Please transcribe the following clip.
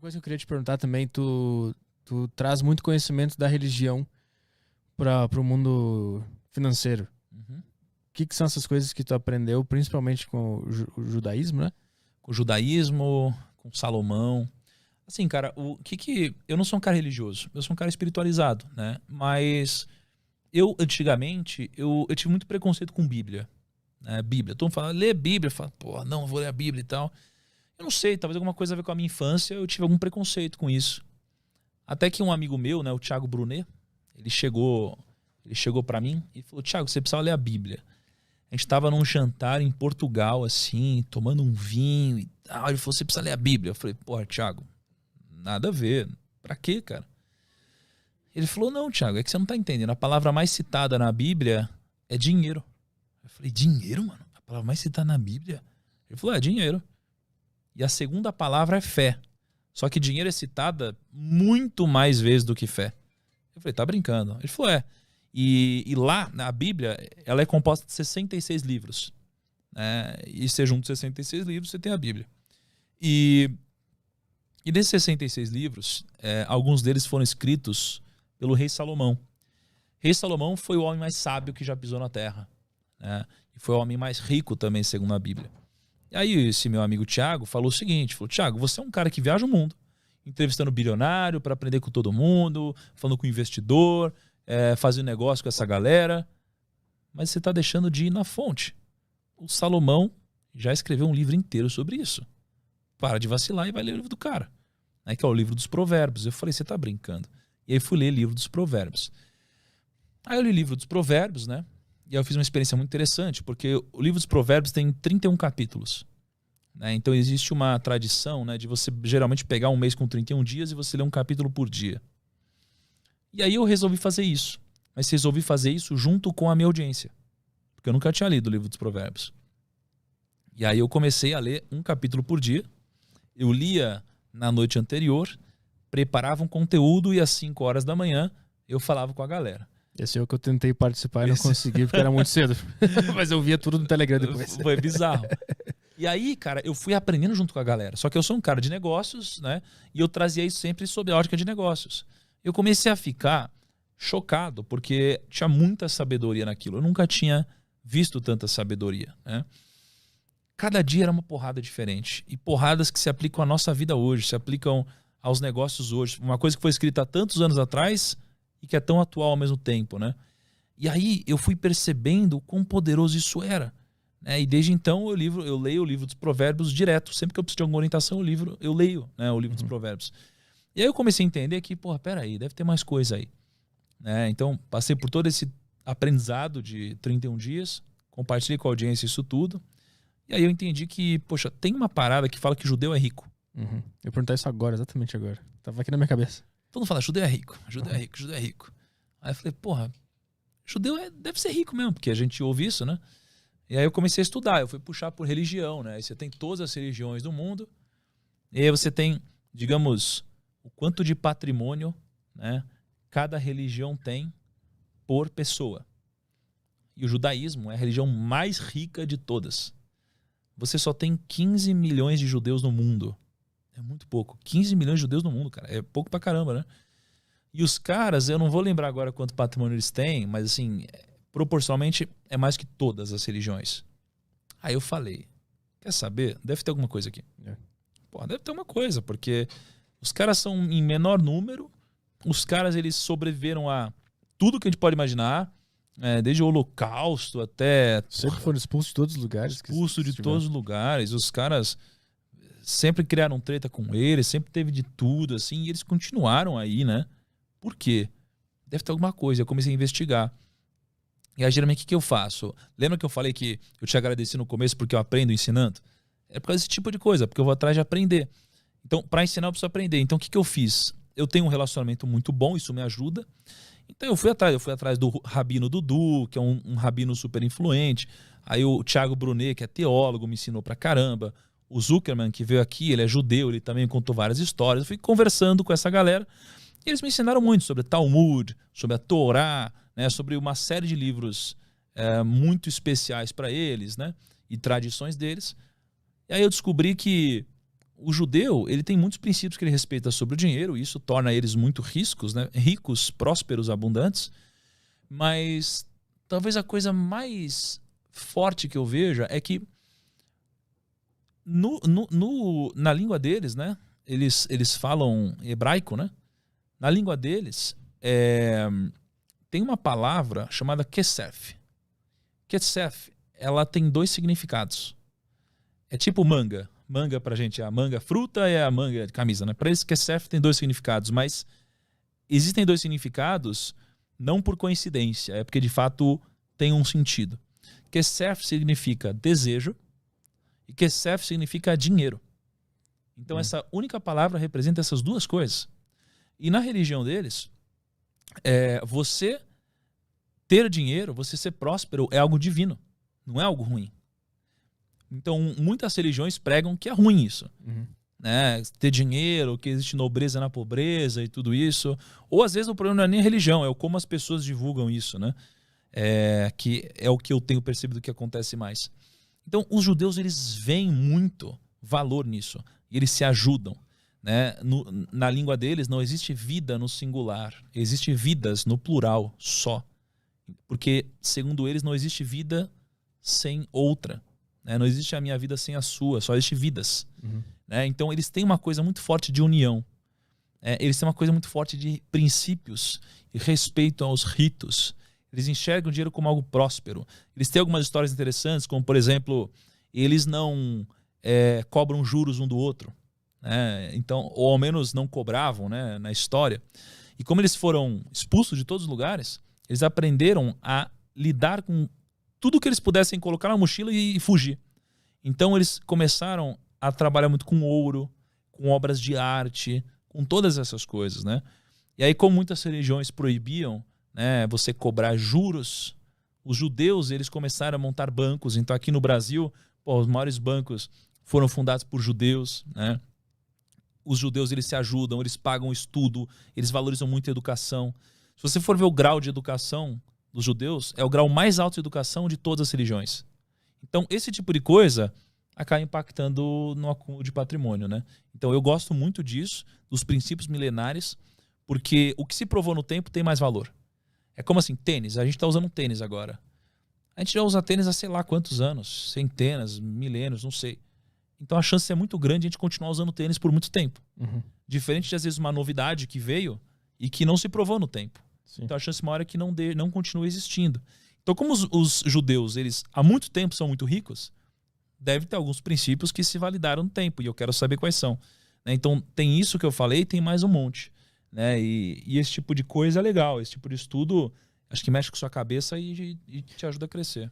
coisa que eu queria te perguntar também, tu traz muito conhecimento da religião para o mundo financeiro. Uhum. O que são essas coisas que tu aprendeu, principalmente com o judaísmo, né? Com o judaísmo, com Salomão. Assim, cara, eu não sou um cara religioso, eu sou um cara espiritualizado, né? Mas eu, antigamente, eu tive muito preconceito com Bíblia. Né? Bíblia. Todo mundo fala, lê Bíblia. Eu falo, pô, não, vou ler a Bíblia e tal. Eu não sei, talvez alguma coisa a ver com a minha infância, eu tive algum preconceito com isso. Até que um amigo meu, né, o Thiago Brunet, ele chegou para mim e falou, Thiago, você precisa ler a Bíblia. A gente tava num jantar em Portugal, assim, tomando um vinho e tal. Ele falou, você precisa ler a Bíblia. Eu falei, porra, Thiago, nada a ver. Pra quê, cara? Ele falou, não, Thiago, é que você não tá entendendo. A palavra mais citada na Bíblia é dinheiro. Eu falei, dinheiro, mano? A palavra mais citada na Bíblia? Ele falou, é dinheiro. E a segunda palavra é fé. Só que dinheiro é citada muito mais vezes do que fé. Eu falei, tá brincando? Ele falou, é. E lá, na Bíblia, ela é composta de 66 livros. Né? E você junta 66 livros, você tem a Bíblia. E desses 66 livros, alguns deles foram escritos pelo rei Salomão. Rei Salomão foi o homem mais sábio que já pisou na terra. Né? E foi o homem mais rico também, segundo a Bíblia. E aí esse meu amigo Thiago falou o seguinte, falou, Thiago, você é um cara que viaja o mundo, entrevistando bilionário para aprender com todo mundo, falando com investidor, fazendo negócio com essa galera, mas você está deixando de ir na fonte. O Salomão já escreveu um livro inteiro sobre isso. Para de vacilar e vai ler o livro do cara. Né, que é o livro dos Provérbios. Eu falei, você tá brincando. E aí fui ler o livro dos Provérbios. Aí eu li o livro dos Provérbios, né? E aí eu fiz uma experiência muito interessante, porque o livro dos Provérbios tem 31 capítulos. Né? Então existe uma tradição, né, de você geralmente pegar um mês com 31 dias e você ler um capítulo por dia. E aí eu resolvi fazer isso. Mas resolvi fazer isso junto com a minha audiência. Porque eu nunca tinha lido o livro dos Provérbios. E aí eu comecei a ler um capítulo por dia. Eu lia na noite anterior, preparava um conteúdo e às 5 horas da manhã eu falava com a galera. Esse é o que eu tentei participar e não consegui porque era muito cedo. Mas eu via tudo no Telegram depois. Foi bizarro. E aí, cara, eu fui aprendendo junto com a galera. Só que eu sou um cara de negócios, né? E eu trazia isso sempre sob a ótica de negócios. Eu comecei a ficar chocado, porque tinha muita sabedoria naquilo. Eu nunca tinha visto tanta sabedoria, né? Cada dia era uma porrada diferente. E porradas que se aplicam à nossa vida hoje, se aplicam aos negócios hoje. Uma coisa que foi escrita há tantos anos atrás e que é tão atual ao mesmo tempo, né? E aí eu fui percebendo o quão poderoso isso era. Né? E desde então eu leio o livro dos Provérbios direto. Sempre que eu preciso de alguma orientação, eu leio, né, o livro dos Provérbios. E aí eu comecei a entender que, porra, peraí, deve ter mais coisa aí. Né? Então passei por todo esse aprendizado de 31 dias, compartilhei com a audiência isso tudo. E aí eu entendi que, poxa, tem uma parada que fala que judeu é rico. Uhum. Eu perguntei isso agora, exatamente agora. Tava aqui na minha cabeça. Todo mundo fala, judeu é rico, judeu é rico, judeu é rico. Aí eu falei, porra, judeu deve ser rico mesmo, porque a gente ouve isso, né? E aí eu comecei a estudar, eu fui puxar por religião, né? Aí você tem todas as religiões do mundo, e aí você tem, digamos, o quanto de patrimônio, né, cada religião tem por pessoa. E o judaísmo é a religião mais rica de todas. Você só tem 15 milhões de judeus no mundo. É muito pouco. 15 milhões de judeus no mundo, cara. É pouco pra caramba, né? E os caras, eu não vou lembrar agora quanto patrimônio eles têm, mas assim, proporcionalmente é mais que todas as religiões. Aí eu falei, quer saber? Deve ter alguma coisa aqui. Pô, deve ter uma coisa, porque os caras são em menor número, os caras eles sobreviveram a tudo que a gente pode imaginar, desde o Holocausto até... Sempre foram expulsos de todos os lugares. Expulsos de todos os lugares. Os caras sempre criaram treta com eles, sempre teve de tudo, assim, e eles continuaram aí, né? Por quê? Deve ter alguma coisa. Eu comecei a investigar. E aí, geralmente, o que eu faço? Lembra que eu falei que eu te agradeci no começo porque eu aprendo ensinando? É por causa desse tipo de coisa, porque eu vou atrás de aprender. Então, para ensinar, eu preciso aprender. Então, o que eu fiz? Eu tenho um relacionamento muito bom, isso me ajuda. Então, eu fui atrás do Rabino Dudu, que é um rabino super influente. Aí o Thiago Brunet, que é teólogo, me ensinou pra caramba. O Zuckerman, que veio aqui, ele é judeu, ele também contou várias histórias. Eu fui conversando com essa galera e eles me ensinaram muito sobre Talmud, sobre a Torá, né, sobre uma série de livros muito especiais para eles, né, e tradições deles. E aí eu descobri que o judeu, ele tem muitos princípios que ele respeita sobre o dinheiro, e isso torna eles muito ricos, prósperos, abundantes. Mas talvez a coisa mais forte que eu veja é que na língua deles, né? Eles falam hebraico, né? Na língua deles, tem uma palavra chamada kesef. Kesef, ela tem 2 significados. É tipo manga. Manga pra gente é a manga fruta e a manga de camisa, né? Para eles, kesef tem 2 significados, mas existem 2 significados não por coincidência, é porque de fato tem um sentido. Kesef significa desejo e kesef significa dinheiro. Então essa única palavra representa essas 2 coisas. E na religião deles, você ter dinheiro, você ser próspero é algo divino, não é algo ruim. Então muitas religiões pregam que é ruim isso. Né? Ter dinheiro, que existe nobreza na pobreza e tudo isso. Ou às vezes o problema não é nem a religião, é como as pessoas divulgam isso, né? Que é o que eu tenho percebido que acontece mais. Então os judeus, eles veem muito valor nisso. E eles se ajudam. Né? Na língua deles não existe vida no singular, existe vidas no plural só. Porque, segundo eles, não existe vida sem outra. Né? Não existe a minha vida sem a sua, só existe vidas. Né? Então eles têm uma coisa muito forte de união. Eles têm uma coisa muito forte de princípios e respeito aos ritos. Eles enxergam o dinheiro como algo próspero. Eles têm algumas histórias interessantes, como, por exemplo, eles não cobram juros um do outro. Né? Então, ou ao menos não cobravam, né, na história. E como eles foram expulsos de todos os lugares, eles aprenderam a lidar com tudo que eles pudessem colocar na mochila e fugir. Então eles começaram a trabalhar muito com ouro, com obras de arte, com todas essas coisas, né? E aí, como muitas religiões proibiam, né, você cobrar juros, os judeus, eles começaram a montar bancos. Então aqui no Brasil, os maiores bancos foram fundados por judeus, né? Os judeus, eles se ajudam, eles pagam estudo, eles valorizam muito a educação. Se você for ver o grau de educação dos judeus, é o grau mais alto de educação de todas as religiões. Então esse tipo de coisa acaba impactando no acúmulo de patrimônio, né? Então eu gosto muito disso, dos princípios milenares, porque o que se provou no tempo tem mais valor. É como assim, tênis. A gente está usando tênis agora. A gente já usa tênis há sei lá quantos anos, centenas, milênios, não sei. Então a chance é muito grande de a gente continuar usando tênis por muito tempo. Diferente de, às vezes, uma novidade que veio e que não se provou no tempo. Sim. Então a chance maior é que não continue existindo. Então, como os judeus, eles há muito tempo são muito ricos, deve ter alguns princípios que se validaram no tempo, e eu quero saber quais são. Né? Então tem isso que eu falei, tem mais um monte. Né? E esse tipo de coisa é legal, esse tipo de estudo acho que mexe com sua cabeça e te ajuda a crescer.